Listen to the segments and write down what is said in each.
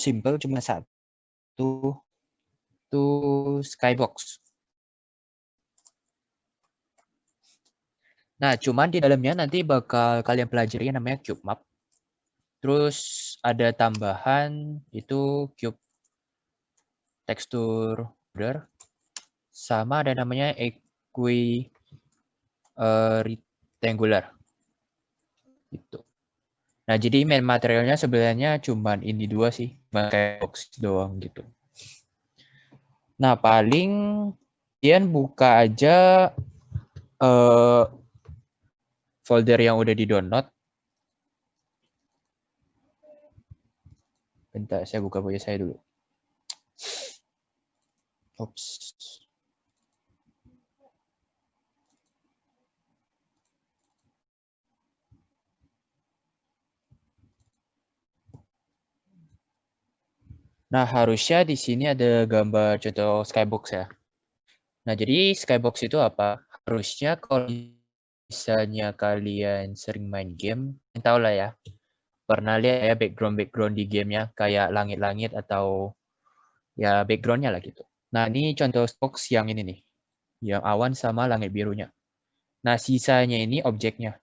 simple cuma satu, itu Skybox. Nah, cuman di dalamnya nanti bakal kalian pelajari yang namanya cube map. Terus ada tambahan itu cube texture border, sama ada namanya rectangular. Gitu. Nah, jadi main materialnya sebenarnya cuman ini dua sih, box doang gitu. Nah, paling kalian buka aja folder yang udah di-download. Bentar, saya buka punya saya dulu. Oops. Nah, harusnya di sini ada gambar contoh Skybox ya. Nah, jadi Skybox itu apa? Harusnya kalau misalnya kalian sering main game, tahu lah ya, pernah lihat ya background di gamenya, kayak langit-langit atau ya backgroundnya lah gitu. Nah, ini contoh box yang ini nih, yang awan sama langit birunya. Nah, sisanya ini objeknya.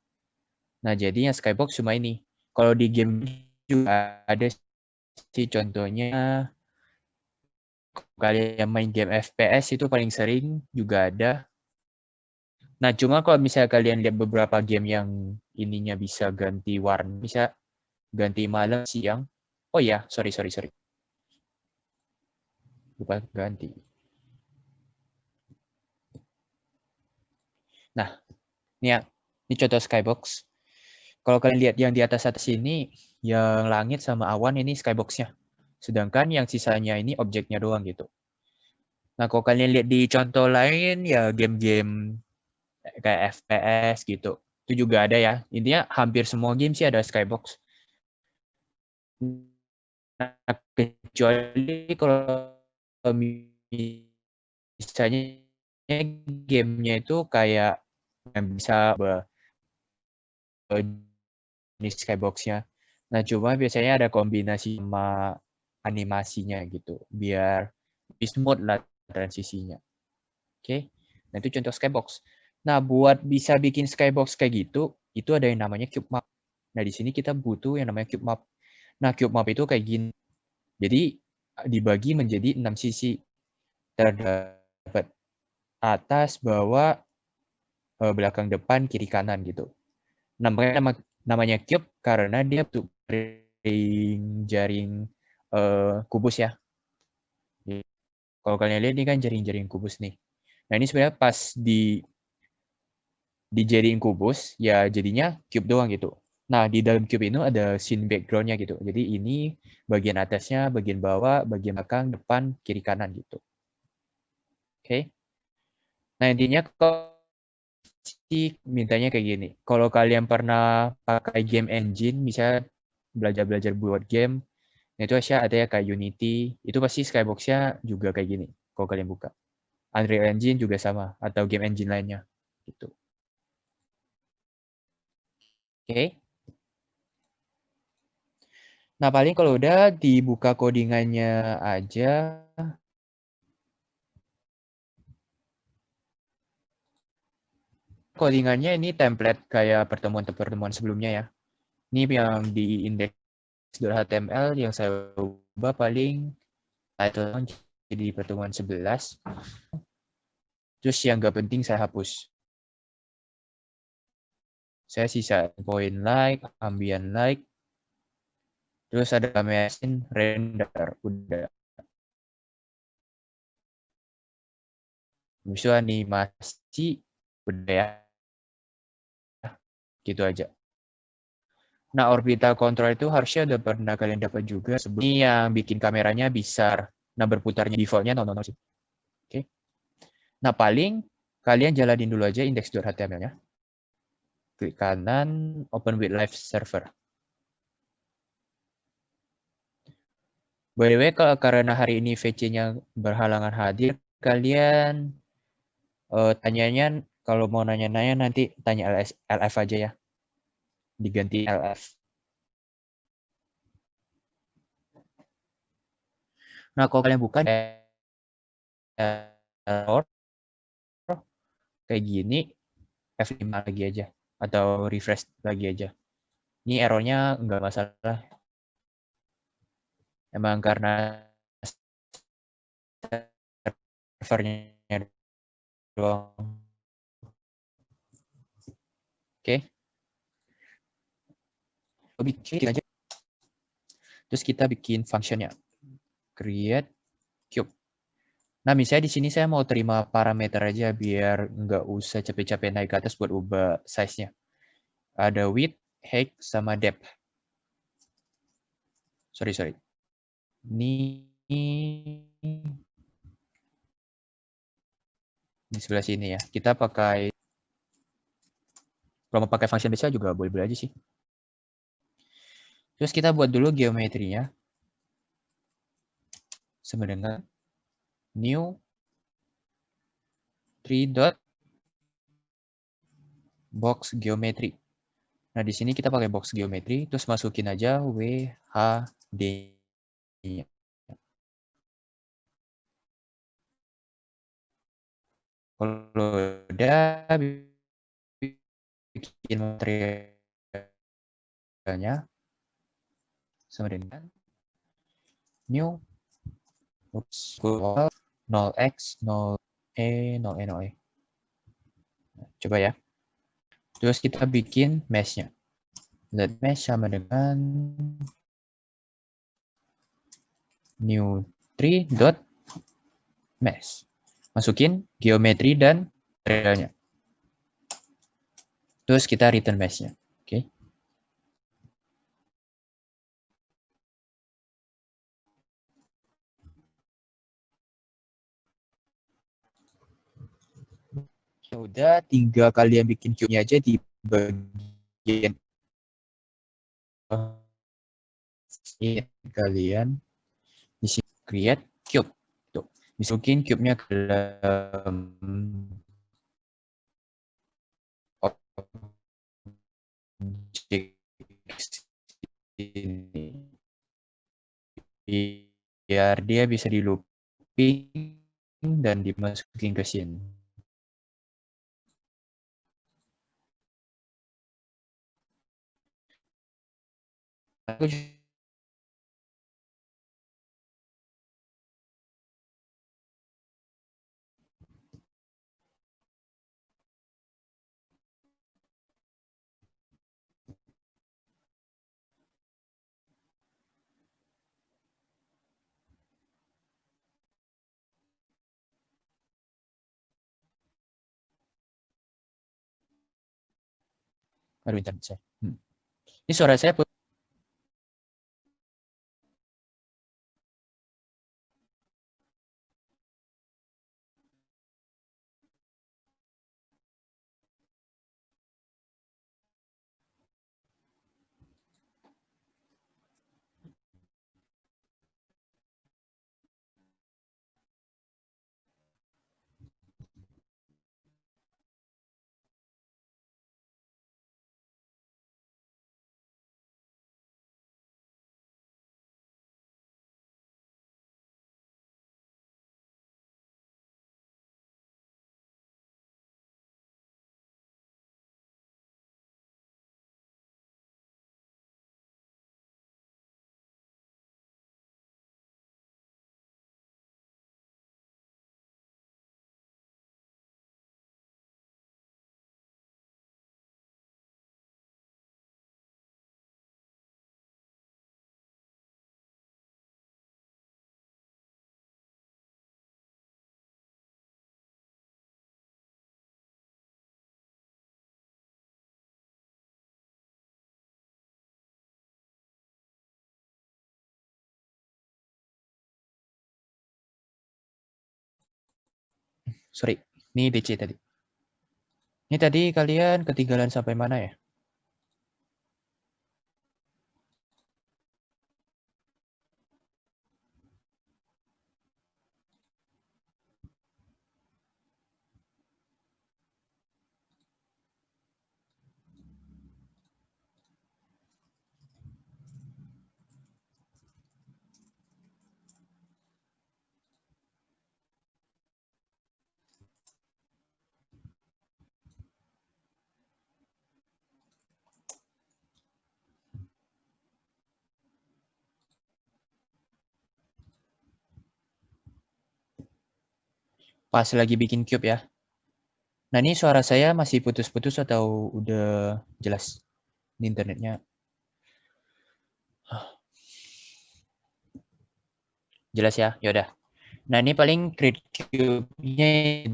Nah, jadi yang Skybox cuma ini. Kalau di game juga ada sih contohnya, kalian main game FPS itu paling sering juga ada. Nah, cuma kalau misalnya kalian lihat beberapa game yang ininya bisa ganti warna, bisa ganti malam, siang. Oh ya, sorry. Lupa ganti. Nah, ini contoh Skybox. Kalau kalian lihat yang di atas ini, yang langit sama awan ini Skybox-nya. Sedangkan yang sisanya ini objeknya doang gitu. Nah, kalau kalian lihat di contoh lain, ya game-game kayak FPS gitu. Itu juga ada ya. Intinya hampir semua game sih ada Skybox. Nah, kecuali kalau misalnya gamenya itu kayak yang bisa di Skybox-nya. Nah, cuma biasanya ada kombinasi sama animasinya gitu, biar lebih smooth lah transisinya. Oke, nah itu contoh Skybox. Nah, buat bisa bikin Skybox kayak gitu, itu ada yang namanya cube map. Nah, di sini kita butuh yang namanya cube map. Nah, cube map itu kayak gini. Jadi, dibagi menjadi 6 sisi. Terdapat atas, bawah, belakang, depan, kiri, kanan gitu. Namanya cube karena dia bentuk jaring kubus ya. Kalau kalian lihat ini kan jaring-jaring kubus nih. Nah, ini sebenarnya pas dijadiin kubus, ya jadinya cube doang gitu. Nah, di dalam cube ini ada scene background-nya gitu. Jadi ini bagian atasnya, bagian bawah, bagian belakang, depan, kiri, kanan gitu. Oke. Nah, intinya kalau mintanya kayak gini. Kalau kalian pernah pakai game engine, misalnya belajar-belajar buat game, nah itu Asia ada ya kayak Unity, itu pasti Skybox-nya juga kayak gini. Kalau kalian buka. Unreal Engine juga sama, atau game engine lainnya. Gitu. Oke. Nah, paling kalau udah dibuka codingannya aja. Codingannya ini template kayak pertemuan-pertemuan sebelumnya ya. Ini yang di index.html yang saya ubah paling title jadi pertemuan 11. Terus yang gak penting saya hapus. Saya sisa point like, ambient like, terus ada mesin render, udah. Habis itu animasi, udah ya. Gitu aja. Nah, orbital control itu harusnya udah pernah kalian dapat juga. Ini yang bikin kameranya besar. Nah, berputarnya defaultnya 000 sih. Oke. Nah, paling kalian jalanin dulu aja index.html-nya. Klik kanan, open with live server. By the way, karena hari ini VC-nya berhalangan hadir, kalian tanyanya kalau mau nanya-nanya nanti tanya LF aja ya. Diganti LF. Nah, kalau kalian buka error kayak gini, F5 lagi aja atau refresh lagi aja. Ini errornya nggak masalah. Emang karena servernya doang. Oke. Bikin aja. Terus kita bikin functionnya. Create cube. Nah, misalnya di sini saya mau terima parameter aja biar nggak usah capek-capek naik ke atas buat ubah size-nya. Ada width, height, sama depth. Sorry. Ini di sebelah sini ya. Kita pakai, kalau mau pakai function biasa juga boleh-boleh aja sih. Terus kita buat dulu geometrinya. Sama dengan new 3 dot box geometry. Nah, di sini kita pakai box geometry, terus masukin aja WHD-nya. Kalau udah bikin materialnya sama dengan new 0x 0e 0e. Coba ya. Terus kita bikin mesh-nya. Let mesh sama dengan new 3 dot mesh. Masukin geometri dan materialnya. Terus kita return mesh-nya. Oke. Ya udah, tinggal kalian bikin cube-nya aja di bagian kalian di sini create cube. Tuh, masukin cube-nya ke dalam objek ini biar dia bisa di looping dan dimasukin ke sini. Aduh, internet saya. Ini suara saya sorry, ini DC tadi. Ini tadi kalian ketinggalan sampai mana ya? pas lagi bikin cube ya. Nah, ini suara saya masih putus-putus atau udah jelas di internetnya? Jelas ya? Yaudah. Nah, ini paling create cube-nya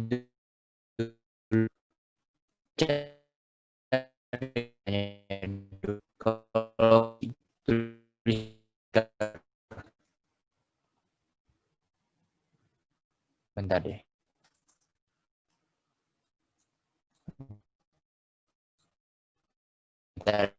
kalau bentar deh. Bentar.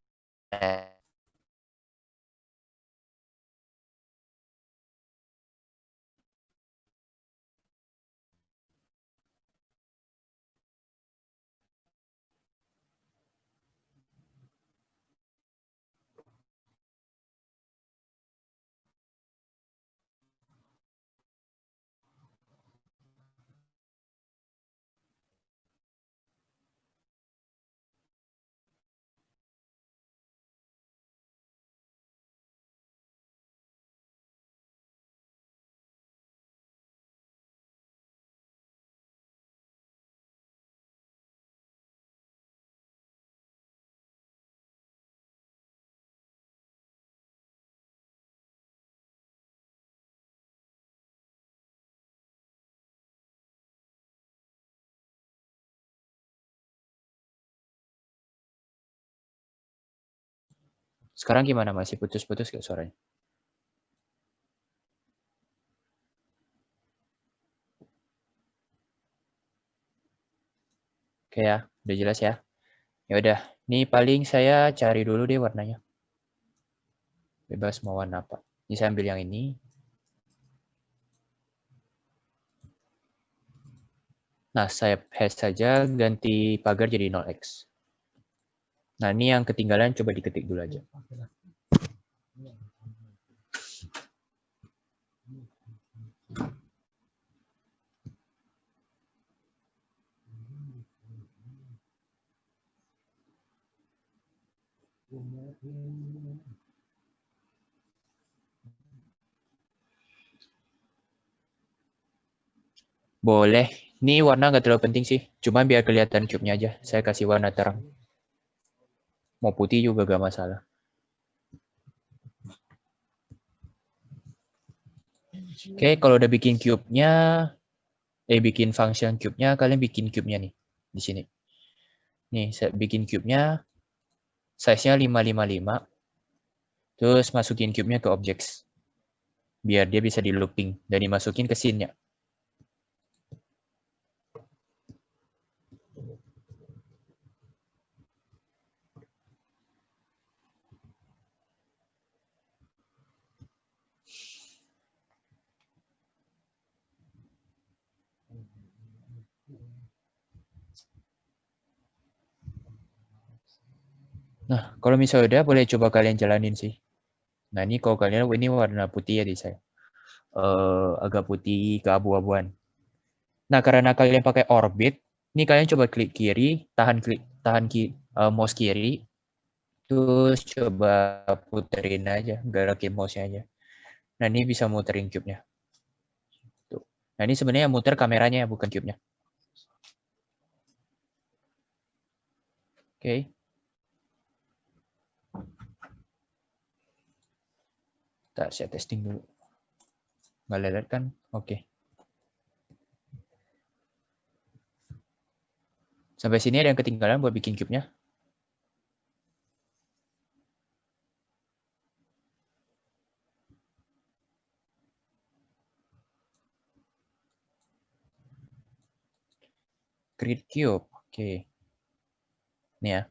Sekarang gimana? Masih putus-putus gak suaranya? Oke ya, udah jelas ya. Ya udah, ini paling saya cari dulu deh warnanya. Bebas mau warna apa. Ini saya ambil yang ini. Nah, saya hash saja, ganti pagar jadi 0x. Nah, ini yang ketinggalan coba diketik dulu aja. Boleh. Ini warna nggak terlalu penting sih. Cuma biar kelihatan cube-nya aja. Saya kasih warna terang. Mau putih juga gak masalah. Oke, kalau udah bikin cube-nya, bikin function cube-nya, kalian bikin cube-nya nih. Di sini. Nih, saya bikin cube-nya. Size-nya 555. Terus masukin cube-nya ke objects. Biar dia bisa di looping. Dan dimasukin ke scene-nya. Nah, kalau misalnya udah, boleh coba kalian jalanin sih. Nah, ini kalau kalian, ini warna putih ya di saya. Agak putih ke abu-abuan. Nah, karena kalian pakai orbit, ini kalian coba klik kiri, mouse kiri, terus coba puterin aja, gerakin mouse-nya aja. Nah, ini bisa muterin cube-nya. Tuh. Nah, ini sebenarnya muter kameranya, bukan cube-nya. Oke. Ntar saya testing dulu. Nggak lelet kan? Oke. Sampai sini ada yang ketinggalan buat bikin cube-nya. Create cube. Oke. Ini ya.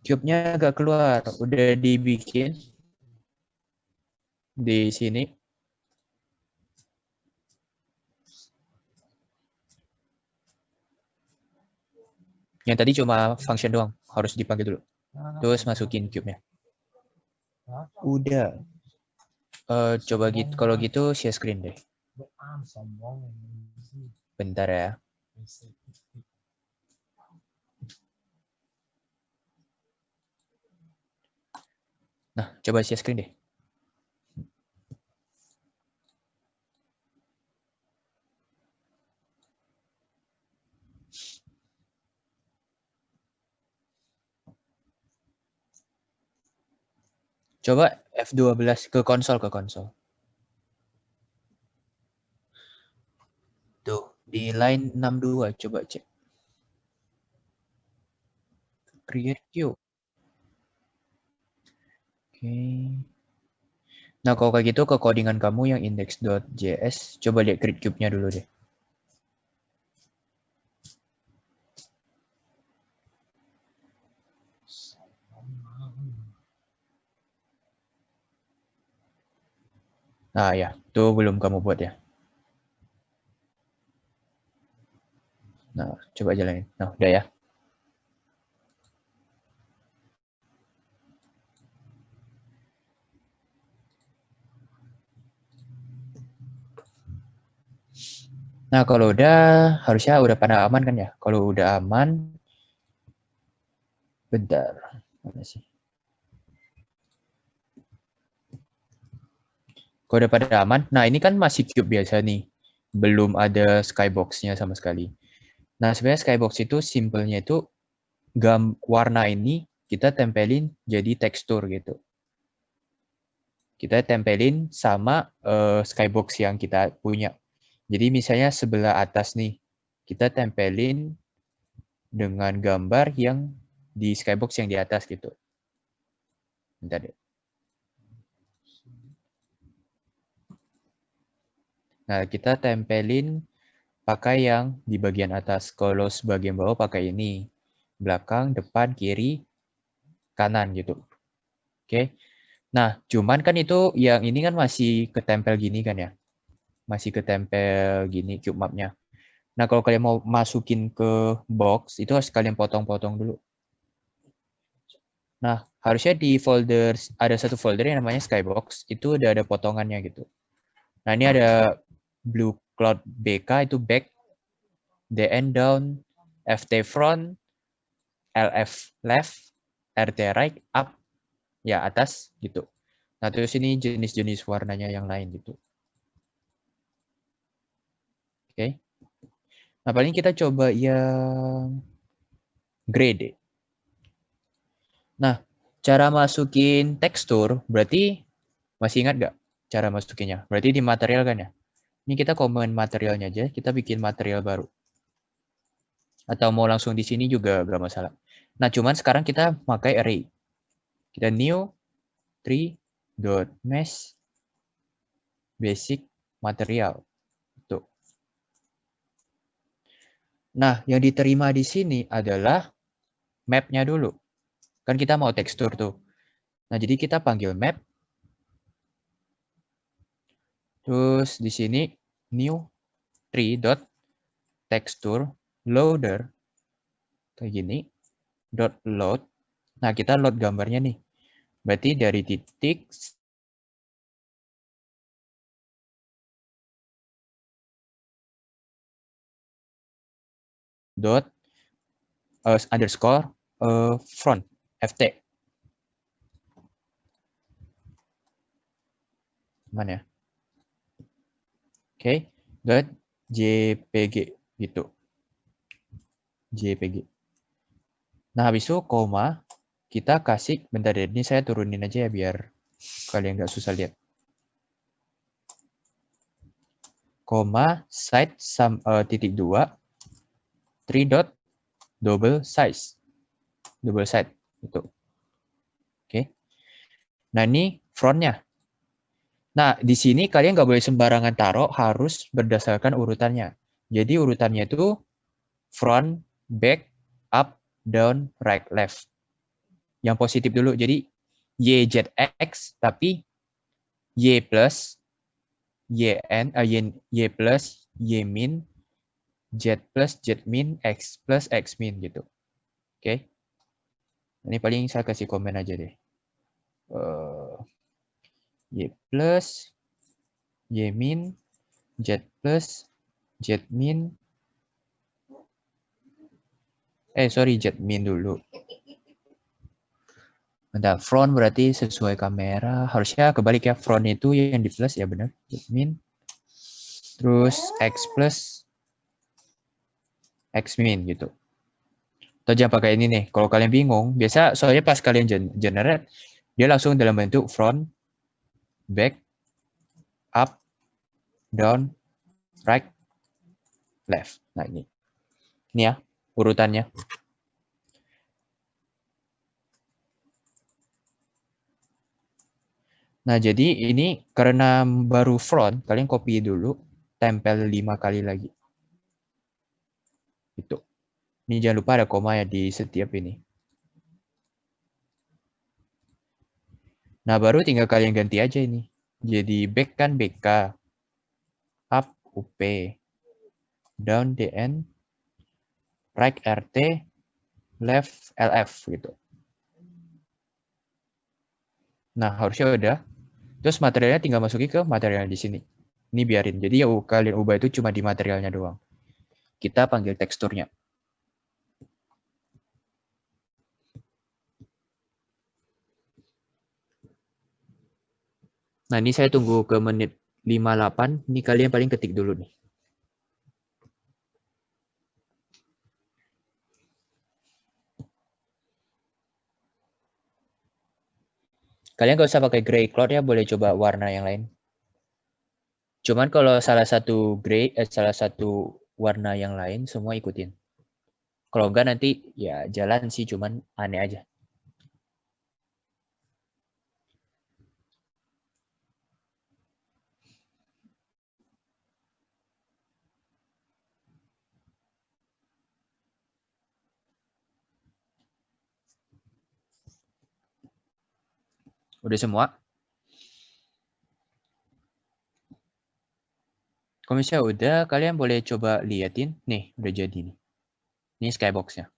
Cube-nya agak keluar. Udah dibikin di sini. Yang tadi cuma function doang. Harus dipanggil dulu. Terus masukin cube-nya. Udah. Coba gitu, kalau gitu share screen deh. Bentar ya. Nah, coba share screen deh. Coba F12 ke konsol, Tuh, di line 62 coba cek. Create queue. Oke. Nah, kalau kayak gitu ke codingan kamu yang index.js, coba lihat create cube-nya dulu deh. Nah, ya, tuh belum kamu buat ya. Nah, coba jalanin. Nah, udah ya. Nah, kalau udah, harusnya udah pada aman kan ya? Kalau udah aman, bentar. Mana sih? Kalau udah pada aman, nah ini kan masih cube biasa nih. Belum ada skybox-nya sama sekali. Nah, sebenarnya skybox itu simpelnya itu warna ini kita tempelin jadi tekstur gitu. Kita tempelin sama skybox yang kita punya. Jadi misalnya sebelah atas nih, kita tempelin dengan gambar yang di skybox yang di atas gitu. Bentar deh. Nah, kita tempelin pakai yang di bagian atas. Kalau sebagian bawah pakai ini. Belakang, depan, kiri, kanan gitu. Oke. Nah, cuman kan itu yang ini kan masih ketempel gini kan ya. Masih ketempel gini cube mapnya. Nah, kalau kalian mau masukin ke box, itu harus kalian potong-potong dulu. Nah, harusnya di folder, ada satu folder yang namanya Skybox, itu udah ada potongannya gitu. Nah, ini ada Blue Cloud BK, itu back, DN down, FT front, LF left, RT right, up, ya atas gitu. Nah, terus ini jenis-jenis warnanya yang lain gitu. Oke. Nah, paling kita coba yang gray deh. Nah, cara masukin tekstur, berarti masih ingat nggak cara masukinnya? Berarti di material kan ya? Ini kita komen materialnya aja, kita bikin material baru. Atau mau langsung di sini juga nggak masalah. Nah, cuman sekarang kita pakai array. Kita new tree.mesh basic material. Tuh. Nah, yang diterima di sini adalah map-nya dulu. Kan kita mau tekstur tuh. Nah, jadi kita panggil map. Terus di sini new tree.texture loader kayak gini .load. Nah, kita load gambarnya nih. Berarti dari titik dot underscore front ft. Mana ya? Oke, dot jpg gitu. JPG. Nah, habis itu koma kita kasih, bentar deh, ini saya turunin aja ya biar kalian nggak susah lihat. Koma site titik 2 3 dot double size. Double side itu. Oke. Nah, ini frontnya. Nah, di sini kalian nggak boleh sembarangan taruh, harus berdasarkan urutannya. Jadi urutannya itu front, back, up, down, right, left. Yang positif dulu. Jadi YZX, tapi Y plus, YN, Y plus, Y min, Z plus, Z min, X plus, X min gitu. Oke. Ini paling saya kasih komen aja deh. Y plus, Y min, Z plus, Z min. Sorry, Z min dulu. Bentar, front berarti sesuai kamera. Harusnya kebalik ya. Front itu yang di plus ya benar. Z min. Terus X plus, X min gitu. Atau jangan pakai ini nih. Kalau kalian bingung, biasa soalnya pas kalian generate, dia langsung dalam bentuk front, back, up, down, right, left. Nah ini ya urutannya. Nah jadi ini karena baru front, kalian copy dulu, tempel 5 kali lagi. Itu. Ini jangan lupa ada koma ya di setiap ini. Nah baru tinggal kalian ganti aja ini. Jadi back kan BK, up UP, down DN, right RT, left LF gitu. Nah, harusnya udah. Terus materialnya tinggal masukin ke material di sini. Ini biarin. Jadi ya kalian ubah itu cuma di materialnya doang. Kita panggil teksturnya. Nah, ini saya tunggu ke menit 58. Ini kalian paling ketik dulu nih. Kalian nggak usah pakai gray cloud ya, boleh coba warna yang lain. Cuman kalau salah satu warna yang lain semua ikutin. Kalau enggak nanti ya jalan sih, cuman aneh aja. Udah semua? Kalau misalnya udah, kalian boleh coba liatin. Nih, udah jadi nih. Ini skybox-nya.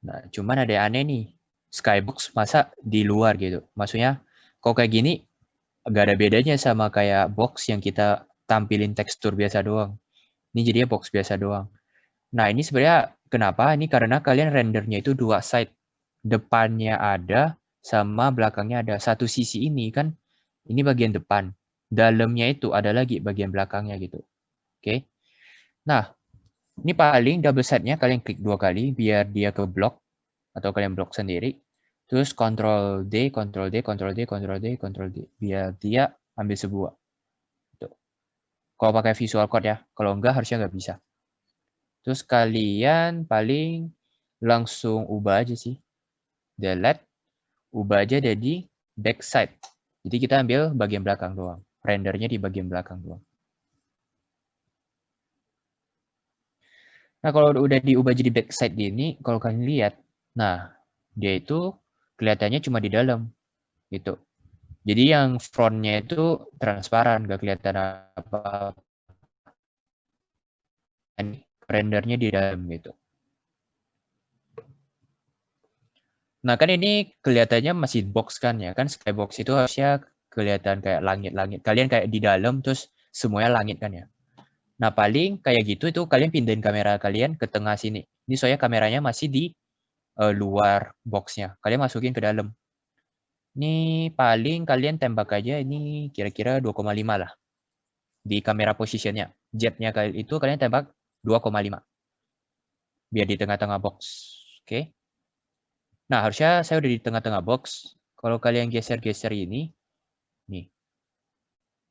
Nah, cuman ada yang aneh nih. Skybox masa di luar gitu. Maksudnya, kok kayak gini, gak ada bedanya sama kayak box yang kita tampilin tekstur biasa doang. Ini jadinya box biasa doang. Nah, ini sebenarnya kenapa? Ini karena kalian rendernya itu dua side. Depannya ada, sama belakangnya ada. Satu sisi ini kan, ini bagian depan. Dalamnya itu ada lagi bagian belakangnya gitu. Oke. Nah, ini paling double side-nya kalian klik 2 kali biar dia ke block atau kalian blok sendiri. Terus Ctrl D, Ctrl D, Ctrl D, Ctrl D, Ctrl D biar dia ambil sebuah. Tuh. Kalau pakai visual code ya, kalau enggak harusnya nggak bisa. Terus kalian paling langsung ubah aja sih. Delete, ubah aja jadi backside. Jadi kita ambil bagian belakang doang. Rendernya di bagian belakang doang. Nah, kalau udah diubah jadi backside gini, kalau kalian lihat, nah, dia itu kelihatannya cuma di dalam, gitu. Jadi yang frontnya itu transparan, gak kelihatan apa, rendernya di dalam gitu. Nah kan ini kelihatannya masih box kan ya, kan skybox itu harusnya kelihatan kayak langit-langit. Kalian kayak di dalam terus semuanya langit kan ya. Nah paling kayak gitu itu kalian pindahin kamera kalian ke tengah sini. Ini soalnya kameranya masih di luar boxnya. Kalian masukin ke dalam. Ini paling kalian tembak aja ini kira-kira 2,5 lah di kamera positionnya. Jetnya itu kalian tembak 2,5 biar di tengah-tengah box. Oke. Nah, harusnya saya udah di tengah-tengah box. Kalau kalian geser-geser ini, nih.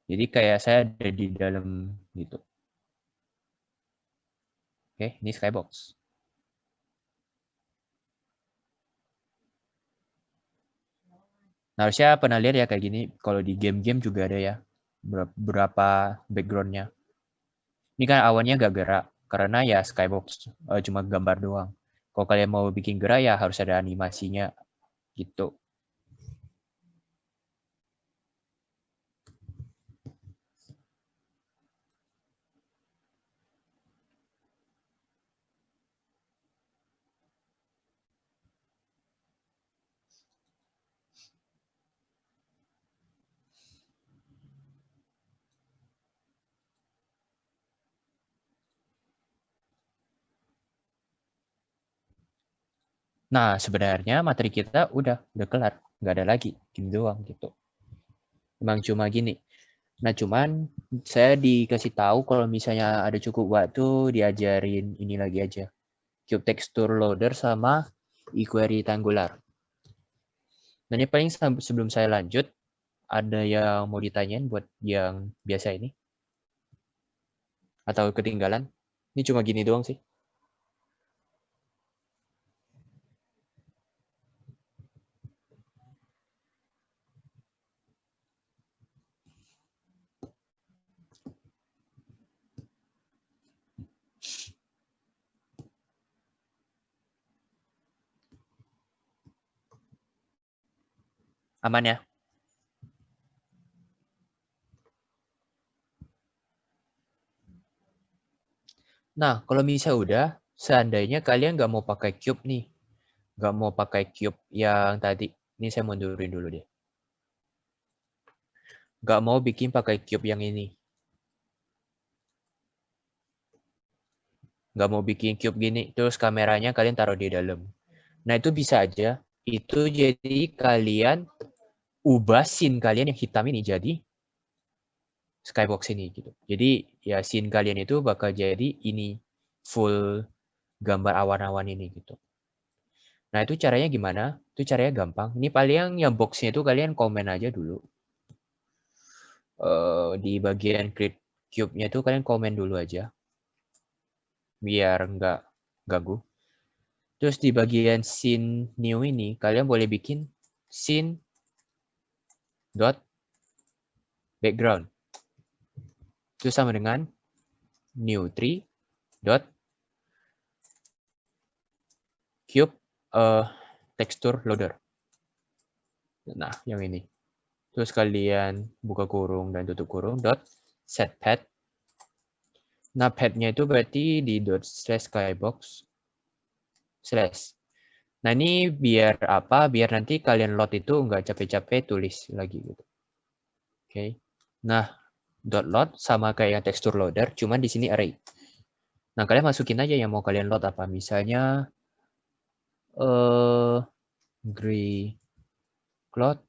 Jadi kayak saya ada di dalam gitu. Oke, ini skybox. Nah, harusnya pernah lihat ya kayak gini. Kalau di game-game juga ada ya. Berapa backgroundnya. Ini kan awannya gak gerak. Karena ya skybox. Cuma gambar doang. Kalau kalian mau bikin gerak ya harus ada animasinya gitu. Nah, sebenarnya materi kita udah kelar, nggak ada lagi, gini doang gitu. Emang cuma gini. Nah, cuman saya dikasih tahu kalau misalnya ada cukup waktu diajarin ini lagi aja. Cube Texture Loader sama eQuery Angular. Nah, ini paling sebelum saya lanjut, ada yang mau ditanyain buat yang biasa ini? Atau ketinggalan? Ini cuma gini doang sih. Aman ya? Nah, kalau misalnya udah, seandainya kalian nggak mau pakai cube nih, nggak mau pakai cube yang tadi. Ini saya mundurin dulu deh. Nggak mau bikin pakai cube yang ini. Nggak mau bikin cube gini, terus kameranya kalian taruh di dalam. Nah, itu bisa aja. Itu jadi kalian ubah scene kalian yang hitam ini jadi skybox ini gitu. Jadi ya scene kalian itu bakal jadi ini full gambar awan-awan ini gitu. Nah, itu caranya gimana? Itu caranya gampang. Ini paling yang boxnya itu kalian komen aja dulu. Di bagian create cube-nya itu kalian komen dulu aja. Biar nggak ganggu. Terus di bagian scene new ini, kalian boleh bikin scene dot background. Itu sama dengan new tree dot cube texture loader. Nah, yang ini. Terus kalian buka kurung dan tutup kurung dot set pad. Nah, padnya itu berarti di dot slash skybox slash. Nah, ini biar apa? Biar nanti kalian load itu nggak capek-capek tulis lagi gitu. Oke. Nah, dot load sama kayak yang texture loader, cuman di sini array. Nah, kalian masukin aja yang mau kalian load apa. Misalnya gray cloud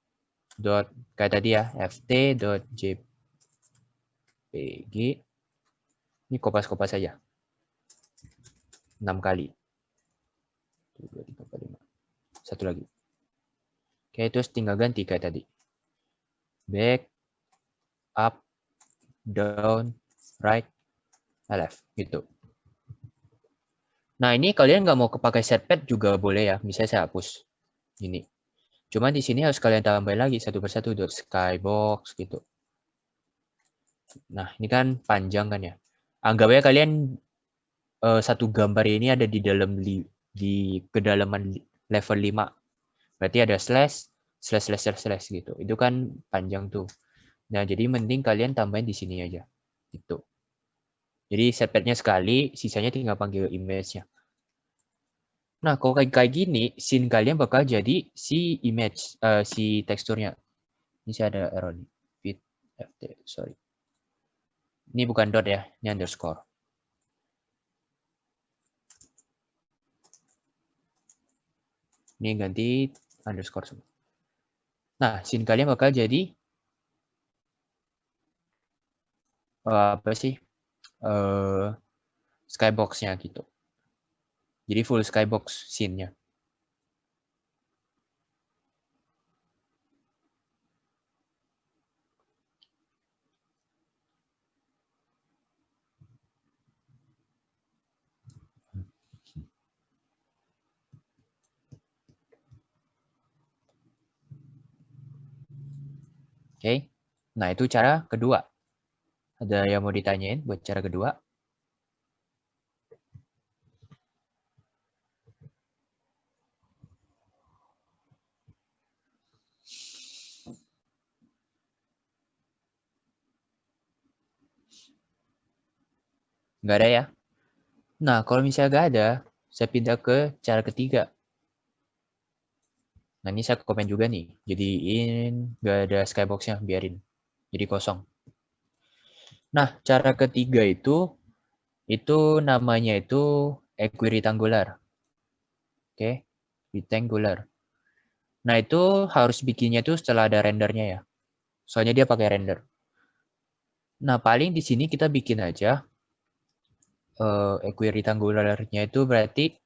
dot kayak tadi ya, ft.jpg. Ini kopas-kopas saja. 6 kali. 2, 3, 4, 5. Satu lagi. Oke, terus tinggal ganti kayak tadi. Back, up, down, right, left. Gitu. Nah, ini kalian nggak mau pakai setpad juga boleh ya. Misalnya saya hapus. Ini. Cuman di sini harus kalian tambahin lagi satu persatu dot skybox gitu. Nah, ini kan panjang kan ya. Anggap aja kalian satu gambar ini ada di dalam di kedalaman level 5. Berarti ada slash slash slash slash slash gitu. Itu kan panjang tuh. Nah, jadi mending kalian tambahin di sini aja. Gitu. Jadi setpadnya sekali, sisanya tinggal panggil image-nya. Nah, kalau kayak gini, scene kalian bakal jadi si image, si teksturnya. Ini saya ada error nih. Fit ft, sorry. Ini bukan dot ya, ini underscore. Ini ganti underscore semua. Nah, scene kalian bakal jadi apa sih? Skybox-nya gitu. Jadi full skybox scene-nya. Oke. Nah, itu cara kedua. Ada yang mau ditanyain buat cara kedua? Nggak ada ya? Nah, kalau misalnya nggak ada, saya pindah ke cara ketiga. Nah, ini saya komen juga nih. Jadiin nggak ada skybox-nya, biarin. Jadi kosong. Nah, cara ketiga itu namanya itu eQuery Angular. Oke. rectangular. Nah, itu harus bikinnya tuh setelah ada rendernya ya. Soalnya dia pakai render. Nah, paling di sini kita bikin aja rectangular-nya itu berarti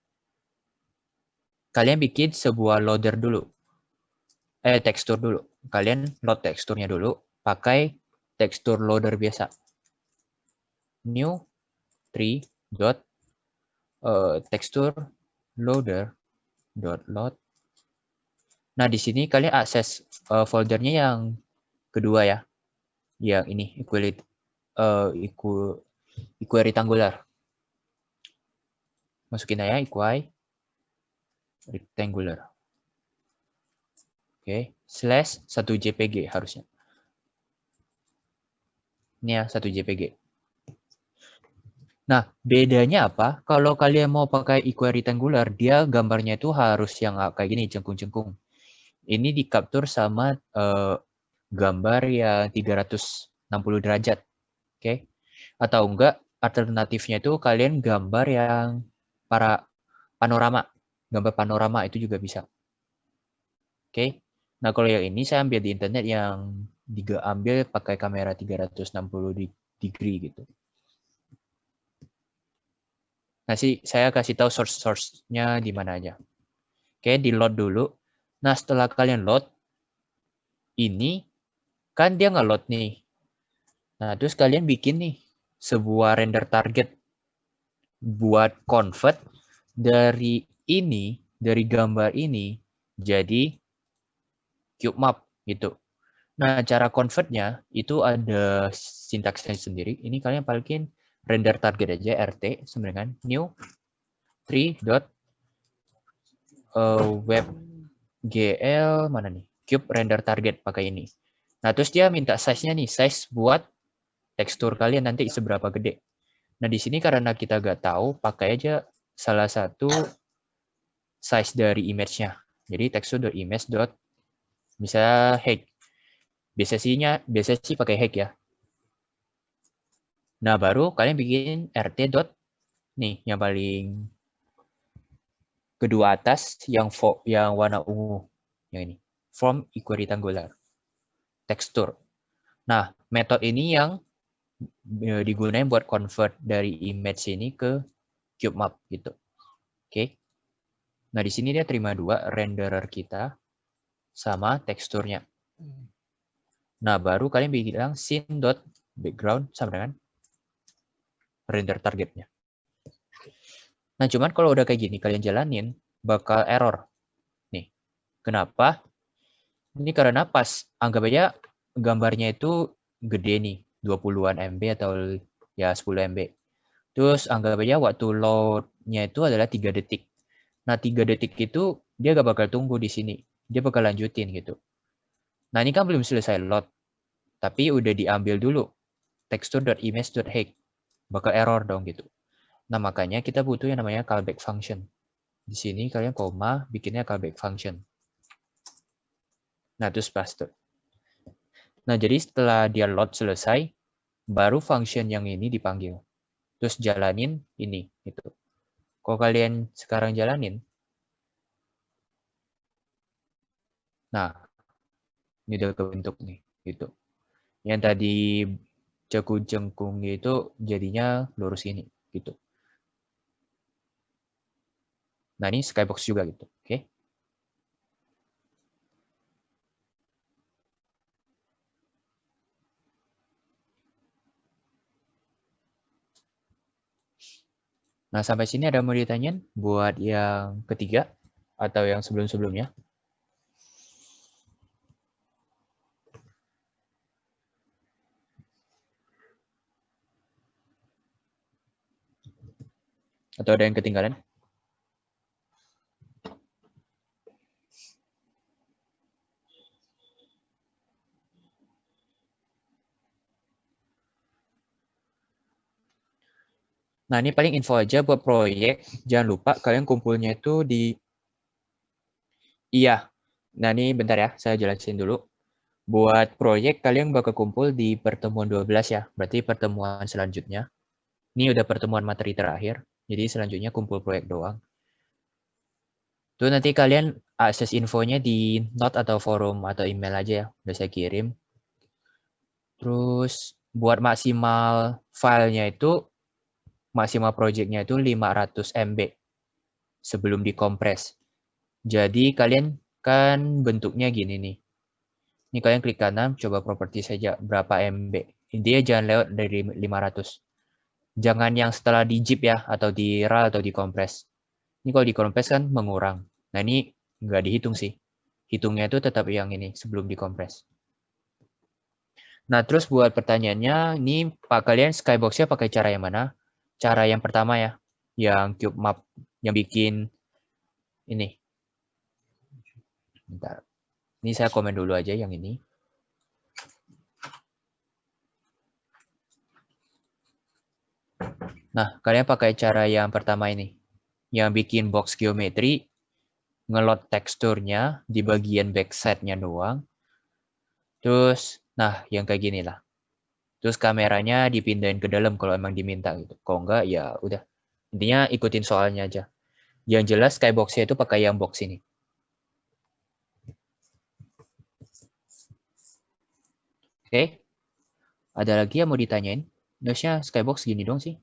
kalian bikin sebuah loader dulu. Tekstur dulu. Kalian load teksturnya dulu pakai tekstur loader biasa. New 3 dot tekstur loader dot load. Nah, di sini kalian akses foldernya yang kedua ya. Yang ini equal rectangular. Masukin aja equal rectangular. Oke, slash 1 JPG harusnya. Ini ya, 1 JPG. Nah, bedanya apa? Kalau kalian mau pakai equal rectangular, dia gambarnya itu harus yang kayak gini, cengkung-cengkung. Ini di capture sama gambar yang 360 derajat. Oke. Atau enggak, alternatifnya itu kalian gambar yang panorama. Gambar panorama itu juga bisa. Oke. Nah, kalau yang ini saya ambil di internet yang diambil pakai kamera 360 degree gitu. Nah, saya kasih tahu source-nya di mana aja. Oke, di load dulu. Nah, setelah kalian load, ini kan dia nge-load nih. Nah, terus kalian bikin nih sebuah render target buat convert dari gambar ini jadi cube map gitu. Nah, cara convertnya itu ada sintaksnya sendiri. Ini kalian paling render target aja rt sama dengan new 3 dot webgl mana nih? Cube render target pakai ini. Nah, terus dia minta size-nya nih, size buat tekstur kalian nanti seberapa gede. Nah, di sini karena kita nggak tahu, pakai aja salah satu size dari image-nya. Jadi tekstur.image. Bisa height. Biasa sih pakai height ya. Nah, baru kalian bikin rt dot nih yang paling kedua atas yang warna ungu yang ini. From equal rectangular. Tekstur. Nah, metode ini yang digunakan buat convert dari image ini ke cube map gitu. Oke. Nah, di sini dia terima dua renderer kita sama teksturnya. Nah, baru kalian bilang scene.background sama dengan render targetnya. Nah, cuman kalau udah kayak gini, kalian jalanin, bakal error. Nih, kenapa? Ini karena pas, anggap aja gambarnya itu gede nih, 20-an MB atau ya 10 MB. Terus anggap aja waktu load-nya itu adalah 3 detik. Nah, 3 detik itu dia gak bakal tunggu di sini. Dia bakal lanjutin gitu. Nah, ini kan belum selesai load. Tapi udah diambil dulu. Texture.image.height. Bakal error dong gitu. Nah, makanya kita butuh yang namanya callback function. Di sini kalian koma, bikinnya callback function. Nah, terus paste. Nah, jadi setelah dia load selesai, baru function yang ini dipanggil. Terus jalanin ini. Gitu. Kalau kalian sekarang jalanin, nah, ini udah kebentuk nih. Gitu. Yang tadi cekung-cengkung itu jadinya lurus ini. Gitu. Nah, ini skybox juga gitu. Oke. Nah, sampai sini ada mau ditanyain buat yang ketiga atau yang sebelum-sebelumnya? Atau ada yang ketinggalan? Nah, ini paling info aja buat proyek. Jangan lupa kalian kumpulnya itu di... Iya. Nah, ini bentar ya, saya jelasin dulu. Buat proyek, kalian bakal kumpul di pertemuan 12 ya. Berarti pertemuan selanjutnya. Ini udah pertemuan materi terakhir. Jadi selanjutnya kumpul proyek doang. Tuh nanti kalian akses infonya di note atau forum atau email aja ya. Udah saya kirim. Terus buat maksimal filenya itu, maksimal projectnya itu 500 MB sebelum dikompres. Jadi kalian kan bentuknya gini nih. Ini kalian klik kanan, coba properti saja berapa MB. Intinya jangan lewat dari 500. Jangan yang setelah di zip ya, atau di RAR atau dikompres. Ini kalau dikompres kan mengurang. Nah ini nggak dihitung sih. Hitungnya itu tetap yang ini sebelum dikompres. Nah terus buat pertanyaannya, ini Pak kalian Skybox-nya pakai cara yang mana? Cara yang pertama ya, yang cube map, yang bikin ini. Bentar. Ini saya komen dulu aja yang ini. Nah, kalian pakai cara yang pertama ini. Yang bikin box geometri, ngelot teksturnya di bagian backside-nya doang. Terus, nah yang kayak gini lah. Terus kameranya dipindahin ke dalam kalau emang diminta gitu. Kalau enggak, ya udah. Intinya ikutin soalnya aja. Yang jelas Skybox-nya itu pakai yang box ini. Oke. Ada lagi yang mau ditanyain? Harusnya Skybox gini dong sih.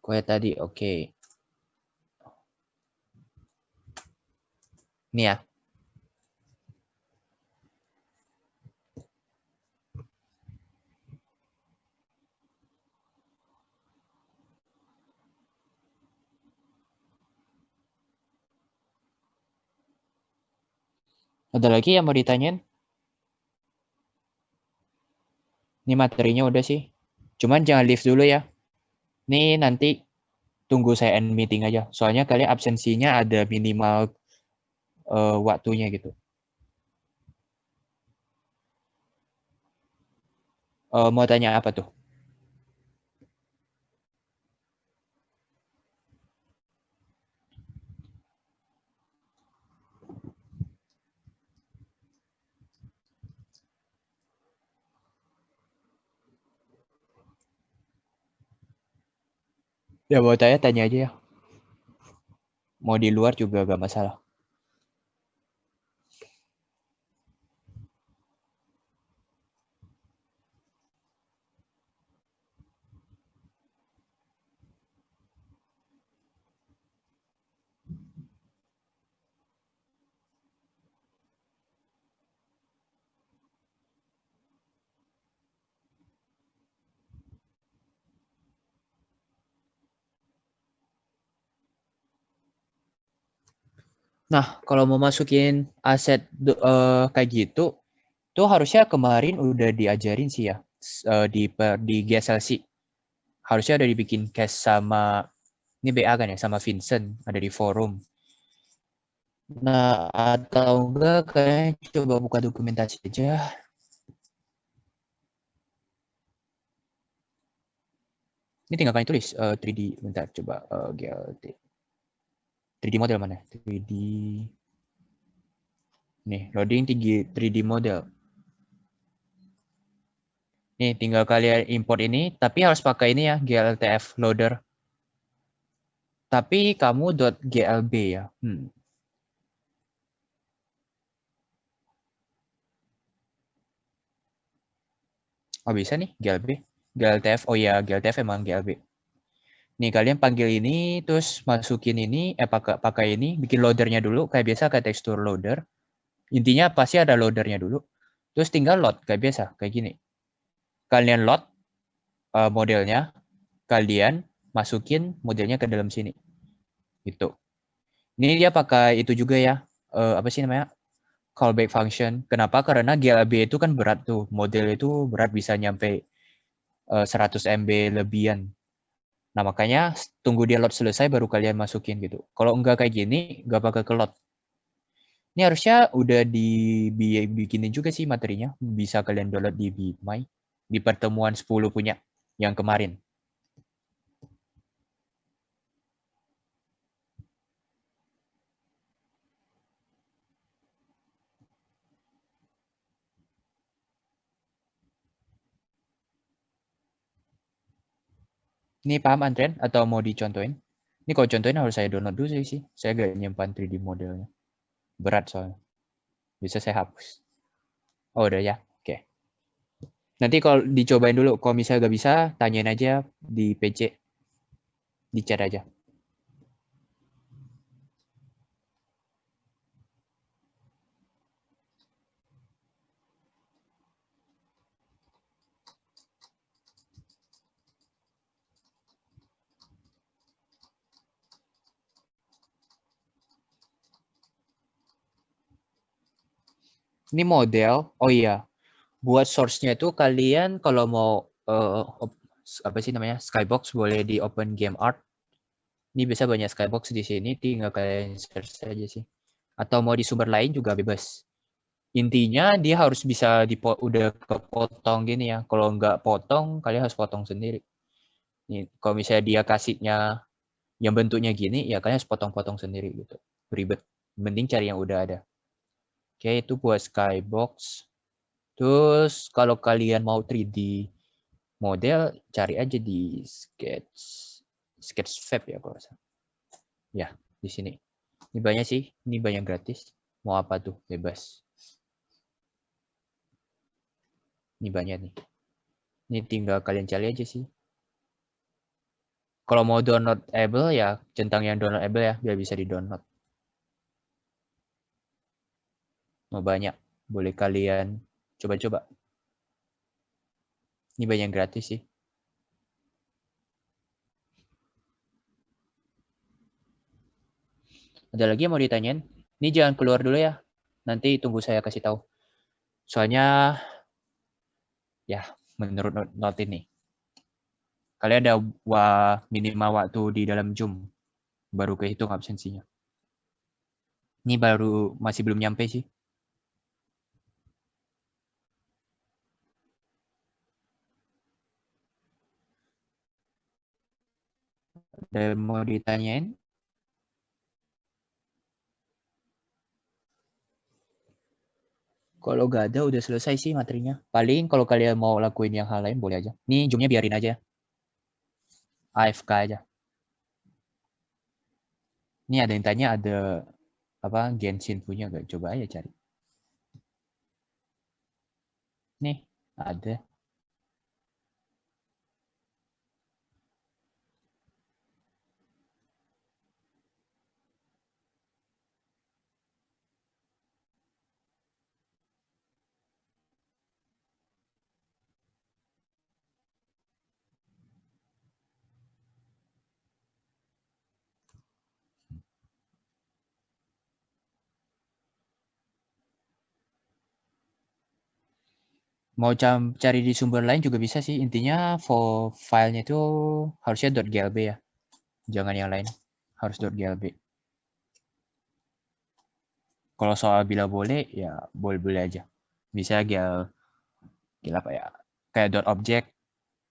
Kayak tadi, oke. Ini ya. Ada lagi yang mau ditanyain? Ini materinya udah sih. Cuman jangan leave dulu ya. Ini nanti tunggu saya end meeting aja. Soalnya kalian absensinya ada minimal waktunya gitu. Mau tanya apa tuh? Ya mau tanya aja ya. Mau di luar juga gak masalah. Nah, kalau mau masukin aset kayak gitu, tuh harusnya kemarin udah diajarin sih ya di GSLC. Harusnya udah dibikin case sama ini BA kan ya, sama Vincent ada di forum. Nah, atau enggak kayak coba buka dokumentasi aja. Ini tinggal kalian tulis 3D. Bentar, coba GLT. 3D model mana? 3D. Nih, loading 3D model. Nih, tinggal kalian import ini, tapi harus pakai ini ya, GLTF loader. Tapi kamu .glb ya. Oh bisa nih GLB. GLTF, oh ya GLTF emang GLB. Nih kalian panggil ini, terus masukin ini, pakai ini, bikin loadernya dulu, kayak biasa kayak tekstur loader. Intinya pasti ada loadernya dulu. Terus tinggal load, kayak biasa, kayak gini. Kalian load modelnya, kalian masukin modelnya ke dalam sini. Gitu. Ini dia pakai itu juga ya, apa sih namanya? Callback function. Kenapa? Karena GLB itu kan berat tuh. Model itu berat bisa nyampe 100 MB lebihan. Nah, makanya tunggu dia load selesai baru kalian masukin gitu. Kalau enggak kayak gini, enggak bakal ke load. Ini harusnya udah dibikinin juga sih materinya. Bisa kalian download di BeamMy. Di pertemuan 10 punya yang kemarin. Ini paham Andren atau mau dicontohin? Ini kalau contohin harus saya download dulu sih. Saya gak nyimpan 3D modelnya. Berat soalnya. Bisa saya hapus. Oh udah ya. Oke. Nanti kalau dicobain dulu. Kalau misalnya gak bisa, tanyain aja di PC. Di chat aja. Ini model. Oh iya. Buat source-nya itu kalian kalau mau apa sih namanya? Skybox boleh di open game art. Ini bisa banyak skybox di sini, tinggal kalian search aja sih. Atau mau di sumber lain juga bebas. Intinya dia harus bisa udah kepotong gini ya. Kalau nggak potong, kalian harus potong sendiri. Nih, kalau misalnya dia kasihnya yang bentuknya gini, ya kalian harus potong-potong sendiri gitu. Ribet. Mending cari yang udah ada. Oke, itu buat skybox. Terus kalau kalian mau 3D model, cari aja di Sketchfab ya kalau salah. Ya, di sini. Ini banyak sih, ini banyak gratis. Mau apa tuh, bebas. Ini banyak nih. Ini tinggal kalian cari aja sih. Kalau mau downloadable ya centang yang downloadable ya, biar bisa di-download. Mau banyak, boleh kalian coba-coba. Ini banyak gratis sih. Ada lagi yang mau ditanyain? Ini jangan keluar dulu ya. Nanti tunggu saya kasih tahu. Soalnya ya menurut note ini. Kalian ada minimal waktu di dalam Zoom. Baru kehitung absensinya. Ini baru masih belum nyampe sih. Ada mau ditanyain? Kalau gak ada udah selesai sih materinya. Paling kalau kalian mau lakuin yang hal lain boleh aja. Ini Zoom-nya biarin aja. AFK aja. Ini ada yang tanya ada apa Genshin punya gak? Coba aja cari. Nih, ada. Mau cari di sumber lain juga bisa sih. Intinya filenya itu harusnya .glb ya. Jangan yang lain. Harus .glb. Kalau soal bila boleh, ya boleh-boleh aja. Bisa gil apa ya? Kayak .object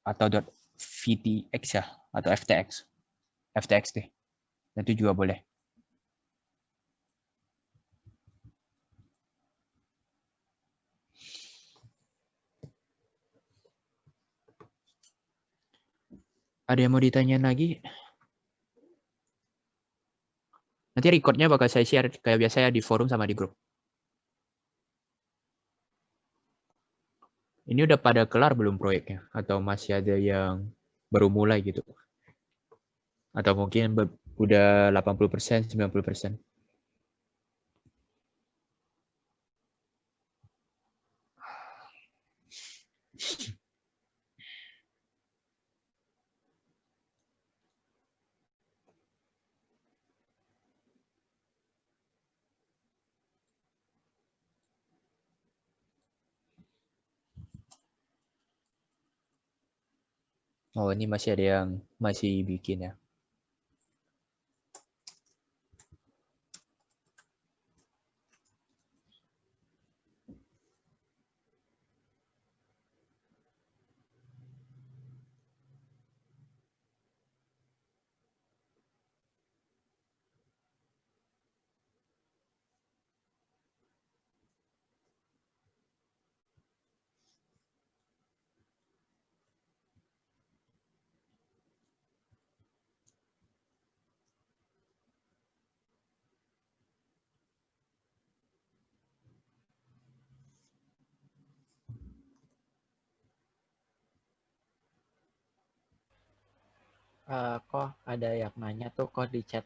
atau .vtx ya. Atau ftx. ftx deh. Itu juga boleh. Ada yang mau ditanyain lagi? Nanti recordnya bakal saya share kayak biasa ya di forum sama di grup. Ini udah pada kelar belum proyeknya? Atau masih ada yang baru mulai gitu? Atau mungkin udah 80%, 90%? Oh, ini masih ada yang masih bikin ya. Kok ada yang nanya tuh kok di chat.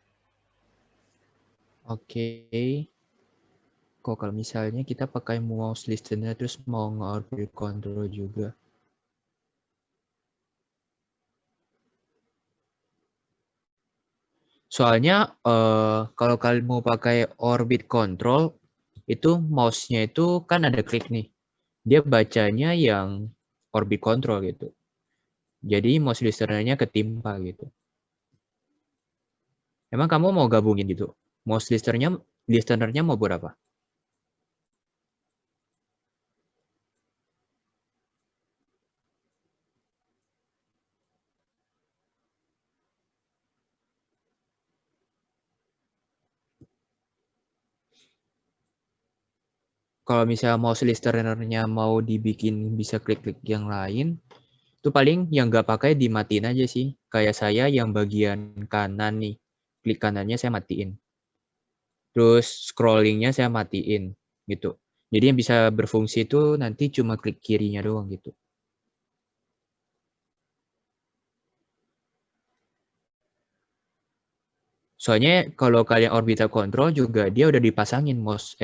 Oke. Kok kalau misalnya kita pakai mouse listener terus mau nge-orbit control juga. Soalnya kalau kalian mau pakai orbit control, itu mouse-nya itu kan ada klik nih. Dia bacanya yang orbit control gitu. Jadi mouse listener-nya ketimpa gitu. Emang kamu mau gabungin gitu? Mouse listener-nya mau buat apa? Kalau misalnya mouse listener-nya mau dibikin bisa klik-klik yang lain, itu paling yang nggak pakai dimatiin aja sih. Kayak saya yang bagian kanan nih, klik kanannya saya matiin. Terus scrollingnya saya matiin gitu. Jadi yang bisa berfungsi itu nanti cuma klik kirinya doang gitu. Soalnya kalau kalian orbital control juga dia udah dipasangin mouse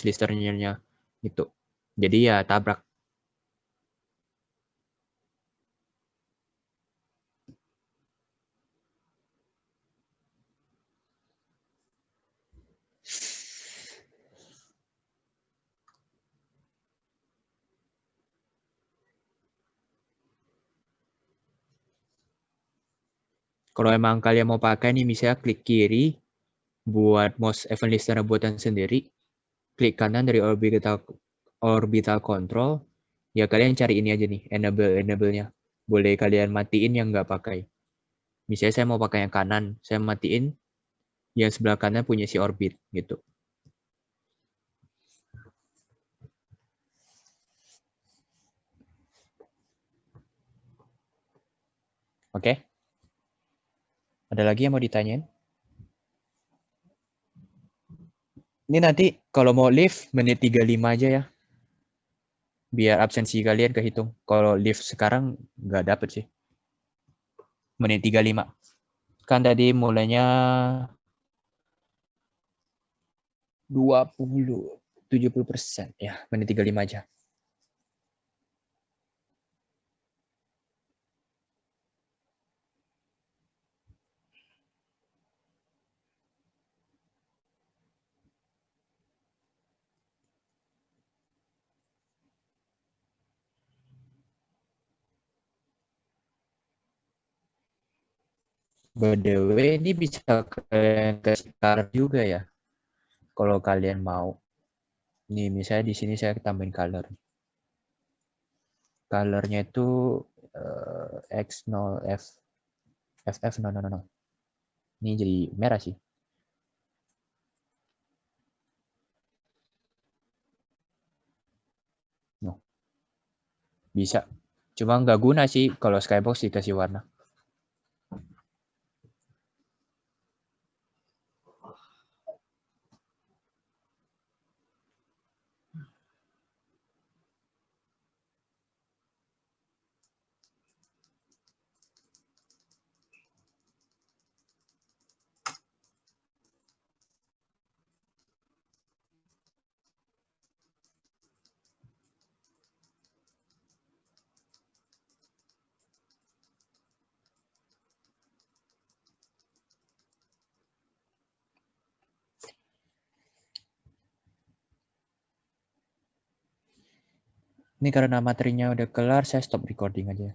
listener-nya gitu. Jadi ya tabrak. Kalau emang kalian mau pakai nih misalnya klik kiri buat mouse event listener buatan sendiri, klik kanan dari orbital control, ya kalian cari ini aja nih, enable-nya. Boleh kalian matiin yang nggak pakai. Misalnya saya mau pakai yang kanan, saya matiin yang sebelah kanan punya si orbit gitu. Oke? Ada lagi yang mau ditanyain? Ini nanti kalau mau live menit 35 aja ya. Biar absensi kalian kehitung. Kalau live sekarang nggak dapet sih. Menit 35. Kan tadi mulainya 70%. Ya, menit 35 aja. By the way, ini bisa kalian kasih color juga ya. Kalau kalian mau. Nih, misalnya di sini saya tambahin color. Colornya itu X0 FF no. Ini jadi merah sih. No. Bisa. Cuma nggak guna sih kalau Skybox dikasih warna. Ini karena materinya udah kelar, saya stop recording aja.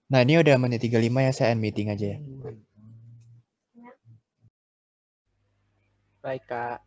Nah, ini udah menit 35 ya, saya end meeting aja ya. Baik, Kak.